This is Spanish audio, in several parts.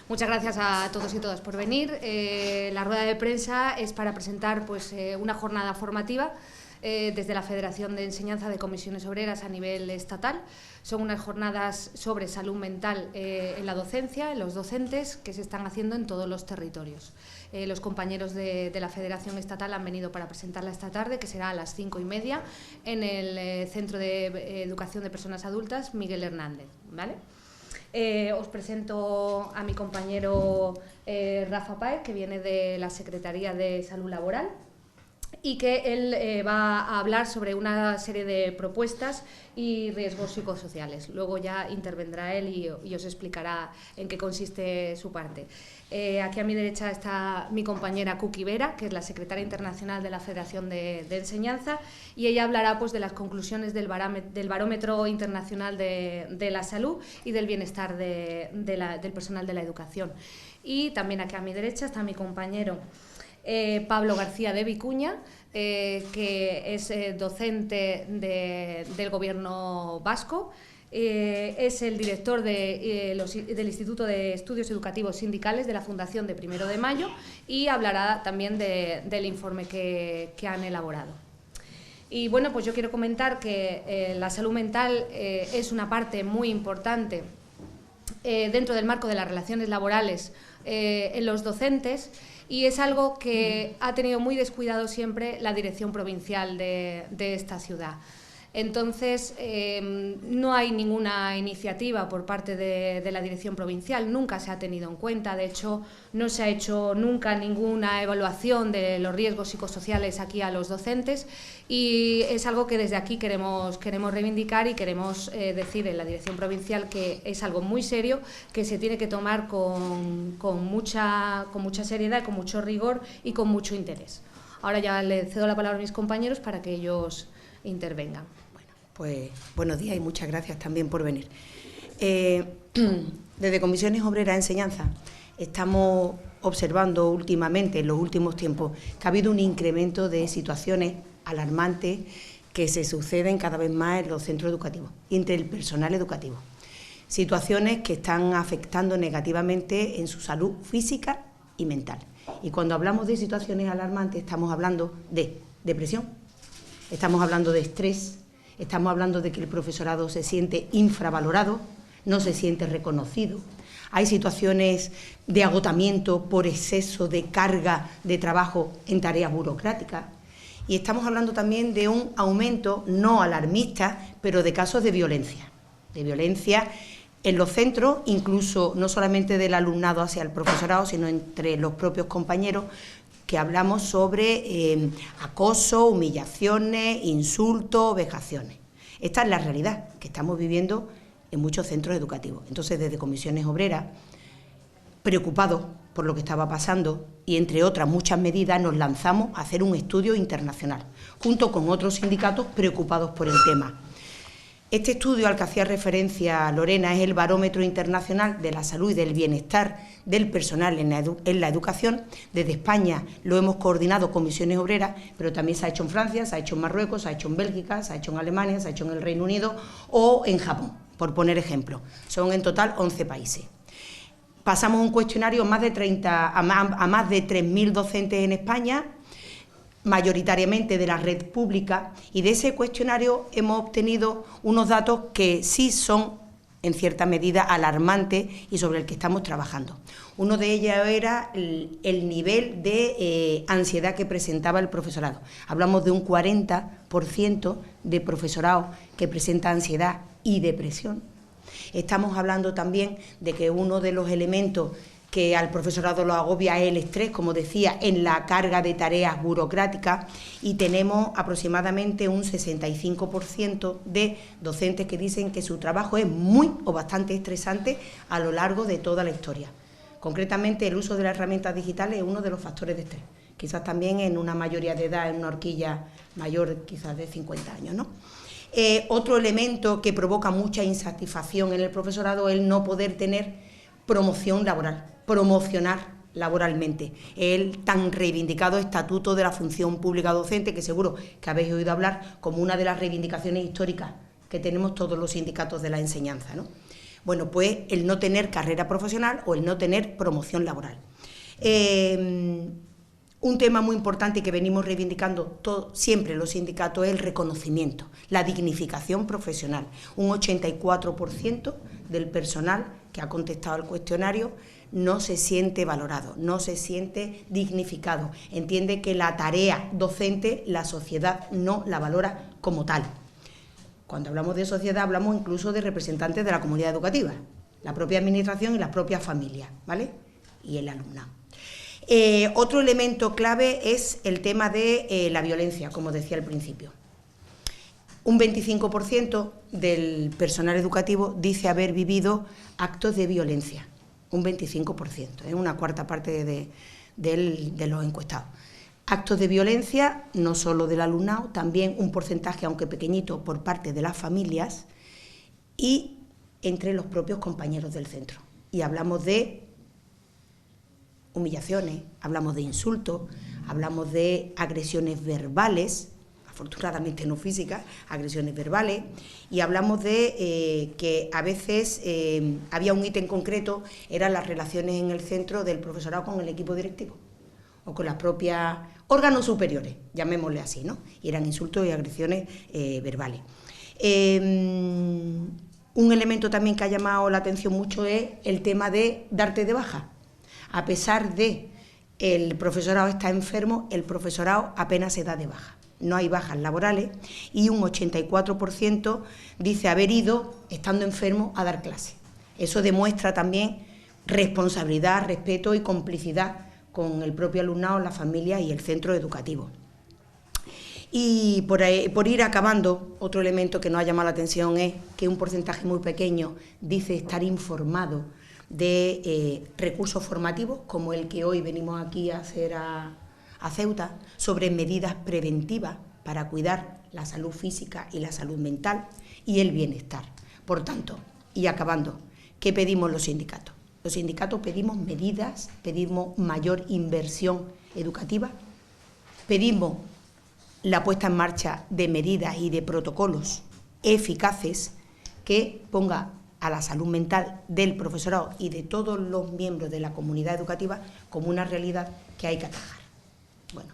Muchas gracias a todos y todas por venir. La rueda de prensa es para presentar una jornada formativa desde la Federación de Enseñanza de Comisiones Obreras a nivel estatal. Son unas jornadas sobre salud mental en la docencia, en los docentes, que se están haciendo en todos los territorios. Los compañeros de la Federación Estatal han venido para presentarla esta tarde, que será a las 5:30, en el Centro de Educación de Personas Adultas Miguel Hernández, ¿vale? Os presento a mi compañero Rafa Páez, que viene de la Secretaría de Salud Laboral, y que él va a hablar sobre una serie de propuestas y riesgos psicosociales. Luego ya intervendrá él y os explicará en qué consiste su parte. Aquí a mi derecha está mi compañera Kuki Vera, que es la secretaria internacional de la Federación de Enseñanza, y ella hablará de las conclusiones del Barómetro Internacional de la Salud y del Bienestar del personal de la educación. Y también aquí a mi derecha está mi compañero Pablo García de Vicuña, que es docente del Gobierno vasco, es el director del Instituto de Estudios Educativos Sindicales de la Fundación de 1 de Mayo y hablará también del informe que han elaborado. Y bueno, pues yo quiero comentar que la salud mental es una parte muy importante dentro del marco de las relaciones laborales en los docentes, y es algo que ha tenido muy descuidado siempre la dirección provincial de esta ciudad. Entonces, no hay ninguna iniciativa por parte de la dirección provincial, nunca se ha tenido en cuenta. De hecho, no se ha hecho nunca ninguna evaluación de los riesgos psicosociales aquí a los docentes, y es algo que desde aquí queremos reivindicar y queremos decir en la dirección provincial que es algo muy serio, que se tiene que tomar con mucha seriedad, con mucho rigor y con mucho interés. Ahora ya le cedo la palabra a mis compañeros para que ellos intervengan. Pues buenos días y muchas gracias también por venir. Desde Comisiones Obreras de Enseñanza estamos observando últimamente, en los últimos tiempos, que ha habido un incremento de situaciones alarmantes que se suceden cada vez más en los centros educativos y entre el personal educativo. Situaciones que están afectando negativamente en su salud física y mental. Y cuando hablamos de situaciones alarmantes estamos hablando de depresión, estamos hablando de estrés, estamos hablando de que el profesorado se siente infravalorado, no se siente reconocido. Hay situaciones de agotamiento por exceso de carga de trabajo en tareas burocráticas. Y estamos hablando también de un aumento no alarmista, pero de casos de violencia en los centros, incluso no solamente del alumnado hacia el profesorado, sino entre los propios compañeros, que hablamos sobre acoso, humillaciones, insultos, vejaciones. Esta es la realidad que estamos viviendo en muchos centros educativos. Entonces, desde Comisiones Obreras, preocupados por lo que estaba pasando y, entre otras muchas medidas, nos lanzamos a hacer un estudio internacional, junto con otros sindicatos preocupados por el tema. Este estudio al que hacía referencia Lorena es el Barómetro Internacional de la Salud y del Bienestar del Personal en la Educación. Desde España lo hemos coordinado Comisiones Obreras, pero también se ha hecho en Francia, se ha hecho en Marruecos, se ha hecho en Bélgica, se ha hecho en Alemania, se ha hecho en el Reino Unido o en Japón, por poner ejemplo. Son en total 11 países. Pasamos un cuestionario a más de 3.000 docentes en España, mayoritariamente de la red pública, y de ese cuestionario hemos obtenido unos datos que sí son, en cierta medida, alarmantes y sobre el que estamos trabajando. Uno de ellos era el nivel de ansiedad que presentaba el profesorado. Hablamos de un 40% de profesorado que presenta ansiedad y depresión. Estamos hablando también de que uno de los elementos que al profesorado lo agobia es el estrés, como decía, en la carga de tareas burocráticas, y tenemos aproximadamente un 65% de docentes que dicen que su trabajo es muy o bastante estresante a lo largo de toda la historia. Concretamente, el uso de las herramientas digitales es uno de los factores de estrés, quizás también en una mayoría de edad, en una horquilla mayor quizás de 50 años, ¿no? Otro elemento que provoca mucha insatisfacción en el profesorado es el no poder tener promoción laboral, promocionar laboralmente, el tan reivindicado estatuto de la función pública docente, que seguro que habéis oído hablar como una de las reivindicaciones históricas que tenemos todos los sindicatos de la enseñanza, ¿no? Bueno, pues el no tener carrera profesional o el no tener promoción laboral. Un tema muy importante que venimos reivindicando siempre los sindicatos es el reconocimiento, la dignificación profesional. Un 84% del personal que ha contestado al cuestionario no se siente valorado, no se siente dignificado. Entiende que la tarea docente la sociedad no la valora como tal. Cuando hablamos de sociedad hablamos incluso de representantes de la comunidad educativa, la propia administración y las propias familias, ¿vale? Y el alumnado. Otro elemento clave es el tema de la violencia, como decía al principio. Un 25% del personal educativo dice haber vivido actos de violencia, un 25%, una cuarta parte de los encuestados. Actos de violencia, no solo del alumnado, también un porcentaje, aunque pequeñito, por parte de las familias y entre los propios compañeros del centro. Y hablamos de humillaciones, hablamos de insultos, hablamos de agresiones verbales, afortunadamente no físicas, agresiones verbales, y hablamos de que a veces había un ítem concreto, eran las relaciones en el centro del profesorado con el equipo directivo o con las propias órganos superiores, llamémosle así, ¿no? Y eran insultos y agresiones verbales. Un elemento también que ha llamado la atención mucho es el tema de darte de baja. A pesar de el profesorado está enfermo, el profesorado apenas se da de baja. No hay bajas laborales y un 84% dice haber ido, estando enfermo, a dar clase. Eso demuestra también responsabilidad, respeto y complicidad con el propio alumnado, la familia y el centro educativo. Y por ir acabando, otro elemento que nos ha llamado la atención es que un porcentaje muy pequeño dice estar informado de recursos formativos, como el que hoy venimos aquí a hacer a Ceuta, sobre medidas preventivas para cuidar la salud física y la salud mental y el bienestar. Por tanto, y acabando, ¿qué pedimos los sindicatos? Los sindicatos pedimos medidas, pedimos mayor inversión educativa, pedimos la puesta en marcha de medidas y de protocolos eficaces que ponga a la salud mental del profesorado y de todos los miembros de la comunidad educativa como una realidad que hay que atajar. Bueno,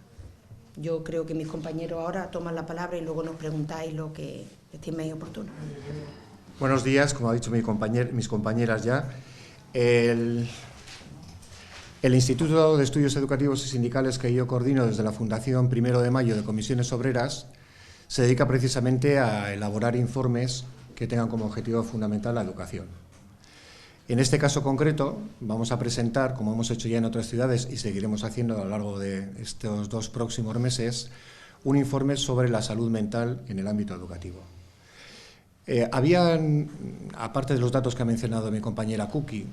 yo creo que mis compañeros ahora toman la palabra y luego nos preguntáis lo que estiméis oportuno. Buenos días, como ha dicho mis compañeras ya. El Instituto de Estudios Educativos y Sindicales que yo coordino desde la Fundación 1 de Mayo de Comisiones Obreras se dedica precisamente a elaborar informes que tengan como objetivo fundamental la educación. En este caso concreto vamos a presentar, como hemos hecho ya en otras ciudades y seguiremos haciendo a lo largo de estos 2 próximos meses, un informe sobre la salud mental en el ámbito educativo. Habían, aparte de los datos que ha mencionado mi compañera Kuki,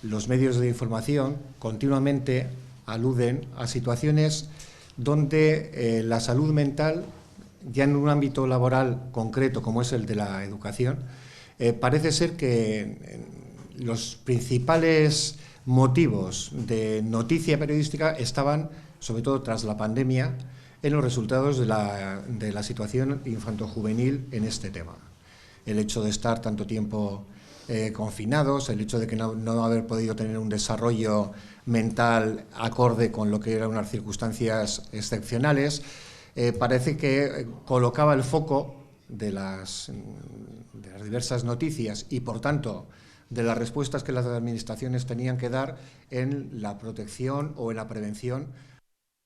los medios de información continuamente aluden a situaciones donde la salud mental, ya en un ámbito laboral concreto como es el de la educación, parece ser que los principales motivos de noticia periodística estaban, sobre todo tras la pandemia, en los resultados de la situación infantojuvenil en este tema. El hecho de estar tanto tiempo confinados, el hecho de que no haber podido tener un desarrollo mental acorde con lo que eran unas circunstancias excepcionales, parece que colocaba el foco de las diversas noticias y, por tanto, de las respuestas que las administraciones tenían que dar en la protección o en la prevención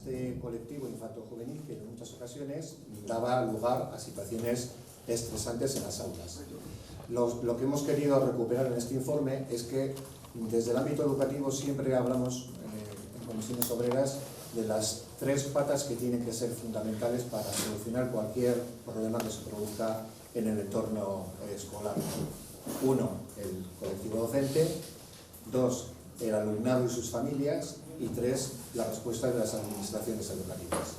de este colectivo infanto-juvenil que en muchas ocasiones daba lugar a situaciones estresantes en las aulas. Lo que hemos querido recuperar en este informe es que desde el ámbito educativo siempre hablamos en comisiones obreras de las 3 patas que tienen que ser fundamentales para solucionar cualquier problema que se produzca en el entorno escolar. 1, el colectivo docente, 2, el alumnado y sus familias y 3, la respuesta de las administraciones educativas.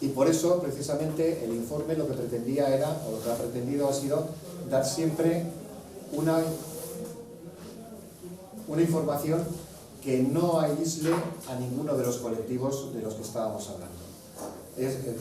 Y por eso, precisamente, el informe lo que pretendía era, o lo que ha pretendido ha sido dar siempre una información que no aísle a ninguno de los colectivos de los que estábamos hablando.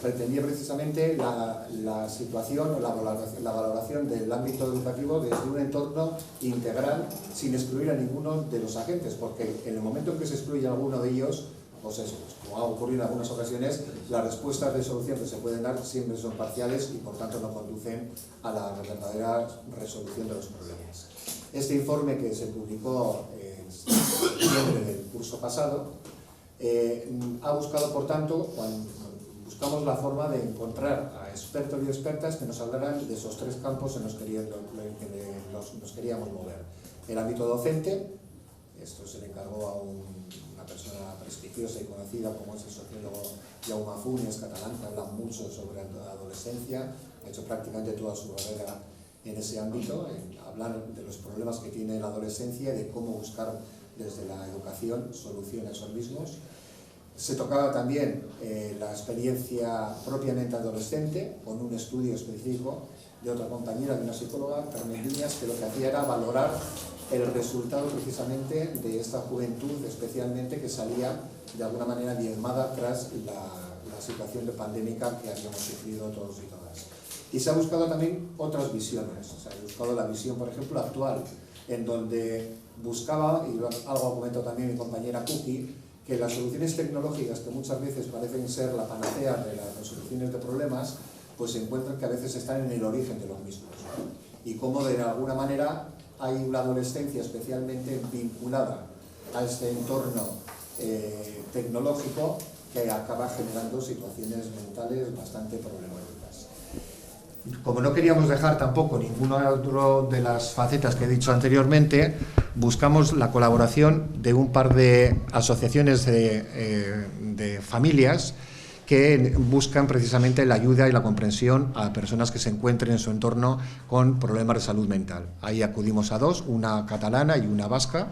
pretendía precisamente la situación o la valoración del ámbito educativo desde un entorno integral, sin excluir a ninguno de los agentes, porque en el momento en que se excluye a alguno de ellos, pues eso, como ha ocurrido en algunas ocasiones, las respuestas de solución que se pueden dar siempre son parciales y por tanto no conducen a la verdadera resolución de los problemas. Este informe, que se publicó en septiembre del curso pasado, ha buscado, por tanto, buscamos la forma de encontrar a expertos y expertas que nos hablaran de esos tres campos en los que nos queríamos mover. El ámbito docente, esto se le encargó a una persona prestigiosa y conocida como es el sociólogo Jaume Funes, catalán, que habla mucho sobre la adolescencia, ha hecho prácticamente toda su carrera en ese ámbito, en hablar de los problemas que tiene la adolescencia y de cómo buscar desde la educación soluciones a esos mismos. Se tocaba también la experiencia propiamente adolescente, con un estudio específico de otra compañera, de una psicóloga, Carmen Viñas, que lo que hacía era valorar el resultado precisamente de esta juventud, especialmente que salía de alguna manera diezmada tras la situación de pandémica que habíamos sufrido todos y todas. Y se ha buscado también otras visiones, se ha buscado la visión, por ejemplo, actual, en donde buscaba, y algo ha comentado también mi compañera Cookie, que las soluciones tecnológicas, que muchas veces parecen ser la panacea de las resoluciones de problemas, pues se encuentran que a veces están en el origen de los mismos, ¿no? Y cómo de alguna manera hay una adolescencia especialmente vinculada a este entorno tecnológico que acaba generando situaciones mentales bastante problemáticas. Como no queríamos dejar tampoco ninguna otra de las facetas que he dicho anteriormente, buscamos la colaboración de un par de asociaciones de familias que buscan precisamente la ayuda y la comprensión a personas que se encuentren en su entorno con problemas de salud mental. Ahí acudimos a dos, una catalana y una vasca,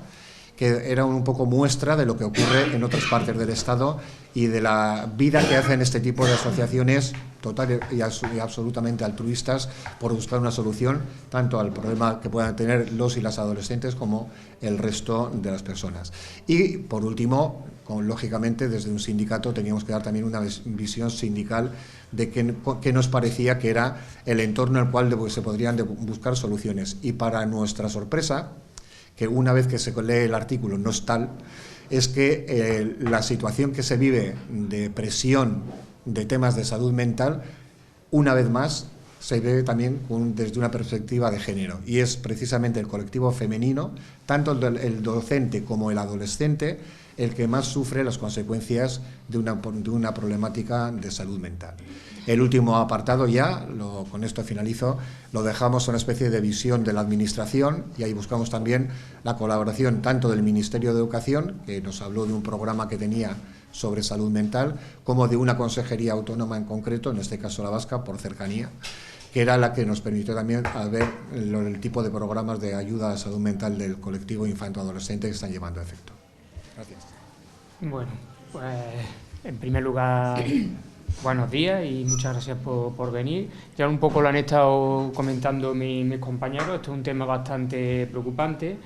que era un poco muestra de lo que ocurre en otras partes del Estado y de la vida que hacen este tipo de asociaciones total y absolutamente altruistas por buscar una solución tanto al problema que puedan tener los y las adolescentes como el resto de las personas. Y, por último, lógicamente, desde un sindicato teníamos que dar también una visión sindical de qué nos parecía que era el entorno en el cual se podrían buscar soluciones. Y, para nuestra sorpresa, que una vez que se lee el artículo no es tal, es que la situación que se vive de presión de temas de salud mental, una vez más, se ve también desde una perspectiva de género, y es precisamente el colectivo femenino, tanto el docente como el adolescente, el que más sufre las consecuencias de una problemática de salud mental. El último apartado ya, con esto finalizo, lo dejamos a una especie de visión de la Administración, y ahí buscamos también la colaboración tanto del Ministerio de Educación, que nos habló de un programa que tenía sobre salud mental, como de una consejería autónoma en concreto, en este caso la vasca, por cercanía, que era la que nos permitió también ver el tipo de programas de ayuda a la salud mental del colectivo infanto-adolescente que están llevando a efecto. Gracias. Bueno, pues en primer lugar, buenos días y muchas gracias por venir. Ya un poco lo han estado comentando mis compañeros, esto es un tema bastante preocupante.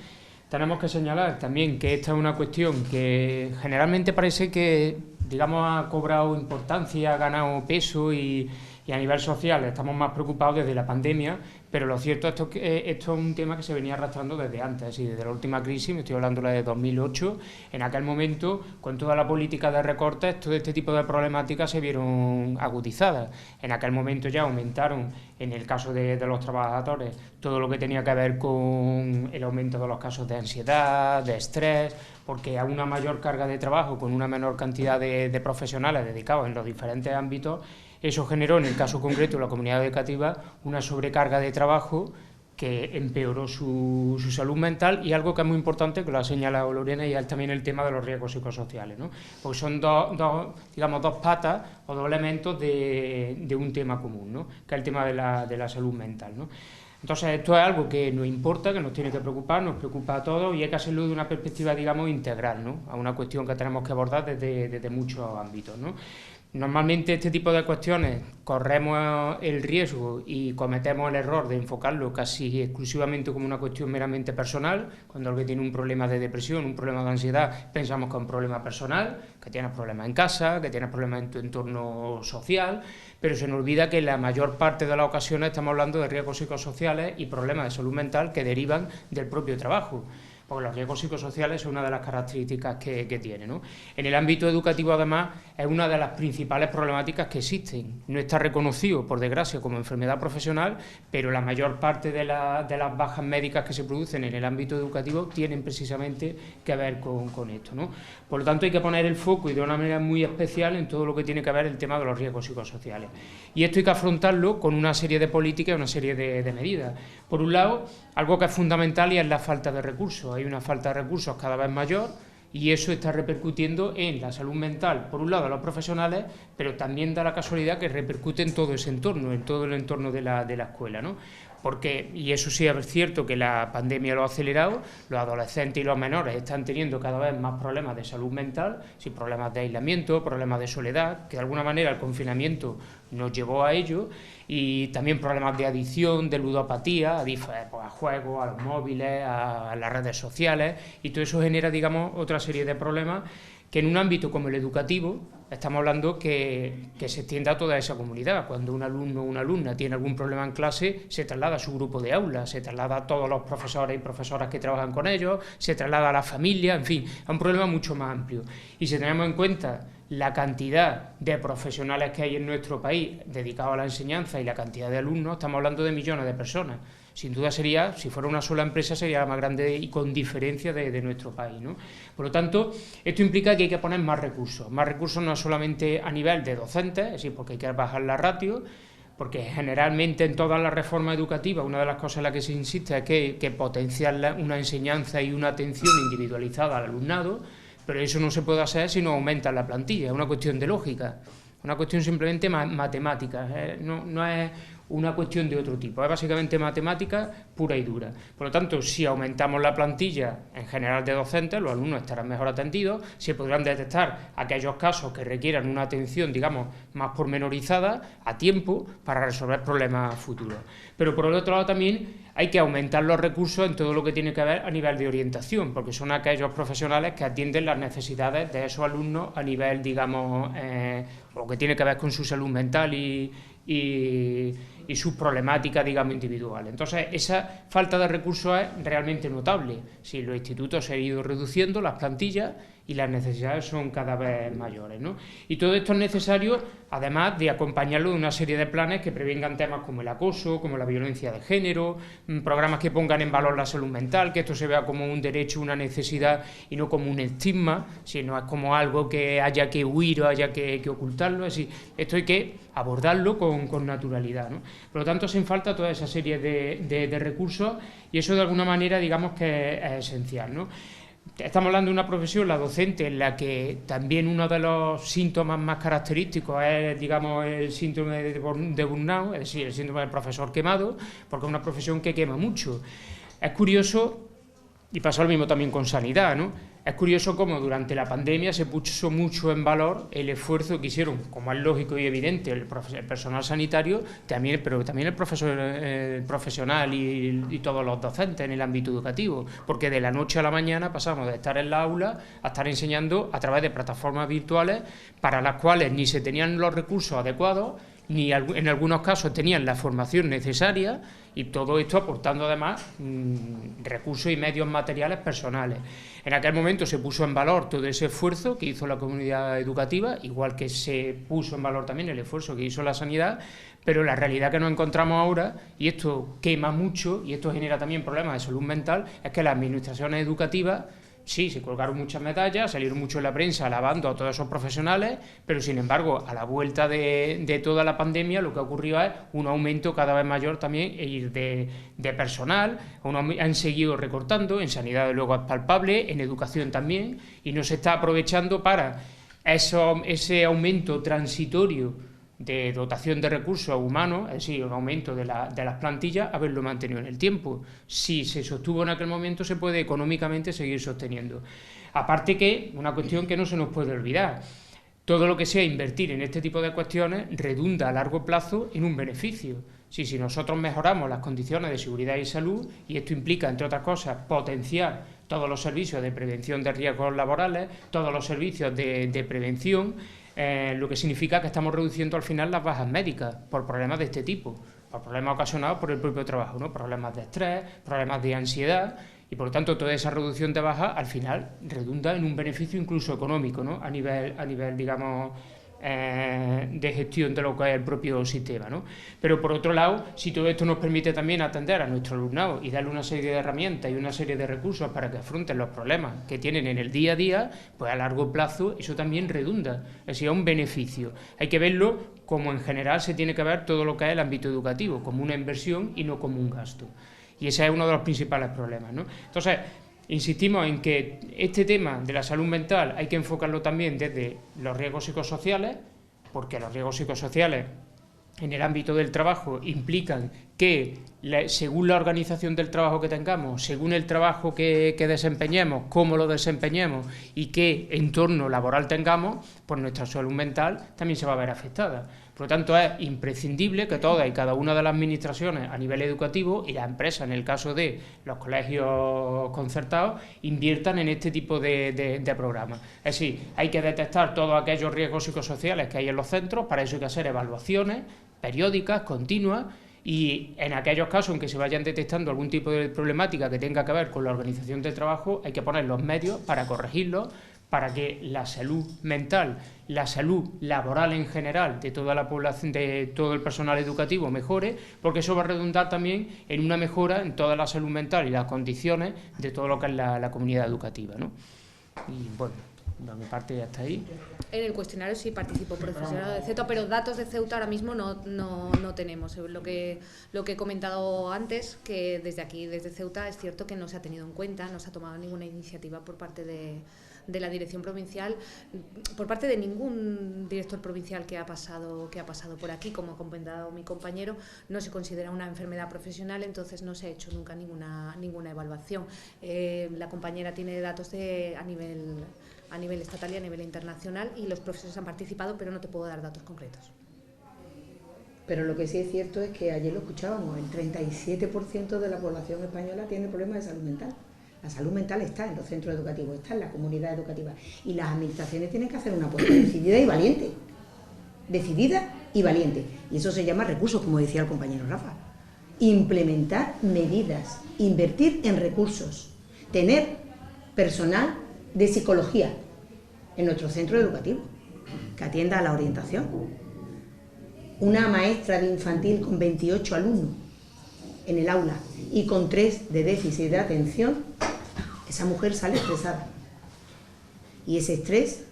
Tenemos que señalar también que esta es una cuestión que generalmente parece que, digamos, ha cobrado importancia, ha ganado peso y a nivel social estamos más preocupados desde la pandemia, pero lo cierto es que esto es un tema que se venía arrastrando desde antes, es decir, desde la última crisis, me estoy hablando de la de 2008, en aquel momento, con toda la política de recortes, todo este tipo de problemáticas se vieron agudizadas. En aquel momento ya aumentaron, en el caso de los trabajadores, todo lo que tenía que ver con el aumento de los casos de ansiedad, de estrés, porque a una mayor carga de trabajo, con una menor cantidad de profesionales dedicados en los diferentes ámbitos, eso generó, en el caso concreto de la comunidad educativa, una sobrecarga de trabajo que empeoró su salud mental, y algo que es muy importante, que lo ha señalado Lorena, y es también el tema de los riesgos psicosociales, ¿no? Porque son dos patas o dos elementos de un tema común, ¿no? Que es el tema de la salud mental, ¿no? Entonces, esto es algo que nos importa, que nos tiene que preocupar, nos preocupa a todos, y hay que hacerlo de una perspectiva, digamos, integral, ¿no? A una cuestión que tenemos que abordar desde muchos ámbitos, ¿no? Normalmente este tipo de cuestiones corremos el riesgo y cometemos el error de enfocarlo casi exclusivamente como una cuestión meramente personal. Cuando alguien tiene un problema de depresión, un problema de ansiedad, pensamos que es un problema personal, que tienes problemas en casa, que tienes problemas en tu entorno social, pero se nos olvida que en la mayor parte de las ocasiones estamos hablando de riesgos psicosociales y problemas de salud mental que derivan del propio trabajo. Porque los riesgos psicosociales son una de las características que tiene, ¿no? En el ámbito educativo, además, es una de las principales problemáticas que existen. No está reconocido, por desgracia, como enfermedad profesional, pero la mayor parte de las bajas médicas que se producen en el ámbito educativo tienen precisamente que ver con esto, ¿no? Por lo tanto, hay que poner el foco, y de una manera muy especial, en todo lo que tiene que ver el tema de los riesgos psicosociales. Y esto hay que afrontarlo con una serie de políticas y una serie de medidas. Por un lado, algo que es fundamental y es la falta de recursos. Hay una falta de recursos cada vez mayor y eso está repercutiendo en la salud mental, por un lado, de los profesionales, pero también da la casualidad que repercute en todo ese entorno, en todo el entorno de la escuela, ¿no? Porque, y eso sí es cierto que la pandemia lo ha acelerado, los adolescentes y los menores están teniendo cada vez más problemas de salud mental, sí, problemas de aislamiento, problemas de soledad, que de alguna manera el confinamiento nos llevó a ello, y también problemas de adicción, de ludopatía, a juegos, a los móviles, a las redes sociales, y todo eso genera, digamos, otra serie de problemas que en un ámbito como el educativo estamos hablando que se extienda a toda esa comunidad. Cuando un alumno o una alumna tiene algún problema en clase, se traslada a su grupo de aula, se traslada a todos los profesores y profesoras que trabajan con ellos, se traslada a la familia, en fin, a un problema mucho más amplio. Y si tenemos en cuenta la cantidad de profesionales que hay en nuestro país dedicados a la enseñanza y la cantidad de alumnos, estamos hablando de millones de personas. Sin duda sería, si fuera una sola empresa, sería la más grande y con diferencia de nuestro país, ¿no? Por lo tanto, esto implica que hay que poner más recursos no solamente a nivel de docentes, es decir, porque hay que bajar la ratio, porque generalmente en todas las reformas educativas una de las cosas en las que se insiste es que hay que potenciar una enseñanza y una atención individualizada al alumnado, pero eso no se puede hacer si no aumenta la plantilla, es una cuestión de lógica, una cuestión simplemente matemática, no es una cuestión de otro tipo, es básicamente matemática pura y dura. Por lo tanto, si aumentamos la plantilla en general de docentes, los alumnos estarán mejor atendidos, se podrán detectar aquellos casos que requieran una atención, digamos, más pormenorizada, a tiempo, para resolver problemas futuros. Pero por el otro lado también hay que aumentar los recursos en todo lo que tiene que ver a nivel de orientación, porque son aquellos profesionales que atienden las necesidades de esos alumnos a nivel, digamos, lo que tiene que ver con su salud mental y sus problemáticas, digamos, individuales. Entonces, esa falta de recursos es realmente notable. Si los institutos se han ido reduciendo, las plantillas, y las necesidades son cada vez mayores, ¿no? Y todo esto es necesario, además de acompañarlo de una serie de planes que prevengan temas como el acoso, como la violencia de género, programas que pongan en valor la salud mental, que esto se vea como un derecho, una necesidad y no como un estigma, sino es como algo que haya que huir o haya que ocultarlo. Es decir, esto hay que abordarlo con naturalidad, ¿no? Por lo tanto, hacen falta toda esa serie de recursos y eso de alguna manera, digamos, que es esencial, ¿no? Estamos hablando de una profesión, la docente, en la que también uno de los síntomas más característicos es, digamos, el síndrome de burnout, es decir, el síndrome del profesor quemado, porque es una profesión que quema mucho. Es curioso, y pasó lo mismo también con sanidad, ¿no? Es curioso cómo durante la pandemia se puso mucho en valor el esfuerzo que hicieron, como es lógico y evidente, el personal sanitario, pero también el profesional y todos los docentes en el ámbito educativo, porque de la noche a la mañana pasamos de estar en la aula a estar enseñando a través de plataformas virtuales para las cuales ni se tenían los recursos adecuados, ni en algunos casos tenían la formación necesaria, y todo esto aportando además recursos y medios materiales personales. En aquel momento se puso en valor todo ese esfuerzo que hizo la comunidad educativa, igual que se puso en valor también el esfuerzo que hizo la sanidad, pero la realidad que nos encontramos ahora, y esto quema mucho, y esto genera también problemas de salud mental, es que las administraciones educativas, sí, se colgaron muchas medallas, salieron mucho en la prensa alabando a todos esos profesionales, pero sin embargo, a la vuelta de toda la pandemia, lo que ocurrió es un aumento cada vez mayor también de personal, han seguido recortando, en sanidad luego es palpable, en educación también, y no se está aprovechando para ese aumento transitorio de dotación de recursos humanos, es decir, un aumento de las plantillas, haberlo mantenido en el tiempo. Si se sostuvo en aquel momento, se puede económicamente seguir sosteniendo. Aparte que, una cuestión que no se nos puede olvidar, todo lo que sea invertir en este tipo de cuestiones redunda a largo plazo en un beneficio. Si nosotros mejoramos las condiciones de seguridad y salud, y esto implica, entre otras cosas, potenciar todos los servicios de prevención de riesgos laborales, todos los servicios de prevención, lo que significa que estamos reduciendo al final las bajas médicas por problemas de este tipo, por problemas ocasionados por el propio trabajo, ¿no? Problemas de estrés, problemas de ansiedad, y por lo tanto toda esa reducción de bajas al final redunda en un beneficio incluso económico, ¿no? a nivel digamos, de gestión de lo que es el propio sistema, ¿no? Pero por otro lado, si todo esto nos permite también atender a nuestro alumnado y darle una serie de herramientas y una serie de recursos para que afronten los problemas que tienen en el día a día, pues a largo plazo eso también redunda, es decir, es un beneficio. Hay que verlo como en general se tiene que ver todo lo que es el ámbito educativo, como una inversión y no como un gasto. Y ese es uno de los principales problemas, ¿no? Entonces, insistimos en que este tema de la salud mental hay que enfocarlo también desde los riesgos psicosociales, porque los riesgos psicosociales en el ámbito del trabajo implican que, según la organización del trabajo que tengamos, según el trabajo que desempeñemos, cómo lo desempeñemos y qué entorno laboral tengamos, pues nuestra salud mental también se va a ver afectada. Por lo tanto, es imprescindible que todas y cada una de las administraciones a nivel educativo y las empresas, en el caso de los colegios concertados, inviertan en este tipo de programas. Es decir, hay que detectar todos aquellos riesgos psicosociales que hay en los centros, para eso hay que hacer evaluaciones periódicas, continuas, y en aquellos casos en que se vayan detectando algún tipo de problemática que tenga que ver con la organización del trabajo, hay que poner los medios para corregirlo, para que la salud mental, la salud laboral en general de toda la población, de todo el personal educativo mejore, porque eso va a redundar también en una mejora en toda la salud mental y las condiciones de todo lo que es la comunidad educativa, ¿no? Y bueno, de mi parte ya está ahí. En el cuestionario sí participo profesional de Ceuta, pero datos de Ceuta ahora mismo no tenemos. Lo que he comentado antes, que desde aquí, desde Ceuta, es cierto que no se ha tenido en cuenta, no se ha tomado ninguna iniciativa por parte de la dirección provincial, por parte de ningún director provincial que ha pasado por aquí, como ha comentado mi compañero. No se considera una enfermedad profesional, entonces no se ha hecho nunca ninguna evaluación. La compañera tiene datos a nivel estatal y a nivel internacional, y los profesores han participado, pero no te puedo dar datos concretos. Pero lo que sí es cierto es que ayer lo escuchábamos, el 37% de la población española tiene problemas de salud mental. La salud mental está en los centros educativos, está en la comunidad educativa, y las administraciones tienen que hacer una apuesta decidida y valiente. Decidida y valiente. Y eso se llama recursos, como decía el compañero Rafa. Implementar medidas, invertir en recursos, tener personal de psicología en nuestro centro educativo que atienda a la orientación. Una maestra de infantil con 28 alumnos en el aula y con 3 de déficit de atención, esa mujer sale estresada. Y ese estrés,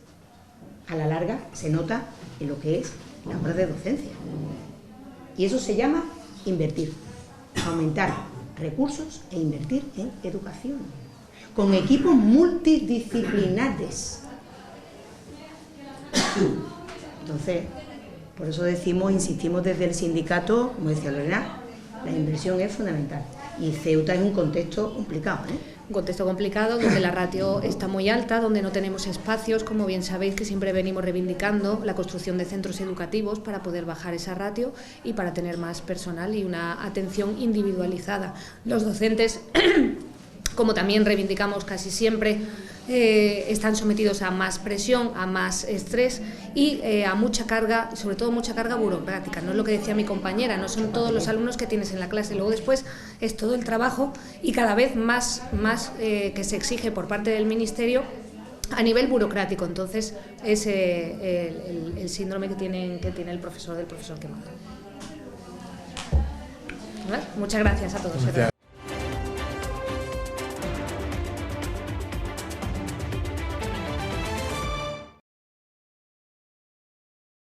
a la larga, se nota en lo que es la hora de docencia. Y eso se llama invertir, aumentar recursos e invertir en educación, con equipos multidisciplinares. Entonces, por eso insistimos desde el sindicato, como decía Lorena, la inversión es fundamental. Y Ceuta es un contexto complicado, Un contexto complicado donde la ratio está muy alta, donde no tenemos espacios, como bien sabéis, que siempre venimos reivindicando la construcción de centros educativos para poder bajar esa ratio y para tener más personal y una atención individualizada. Los docentes, como también reivindicamos casi siempre, están sometidos a más presión, a más estrés y a mucha carga, sobre todo mucha carga burocrática. No es lo que decía mi compañera, no son todos los alumnos que tienes en la clase, luego después es todo el trabajo y cada vez más que se exige por parte del Ministerio a nivel burocrático. Entonces es el síndrome que tiene el profesor del profesor que manda. ¿Vale? Muchas gracias a todos. Gracias.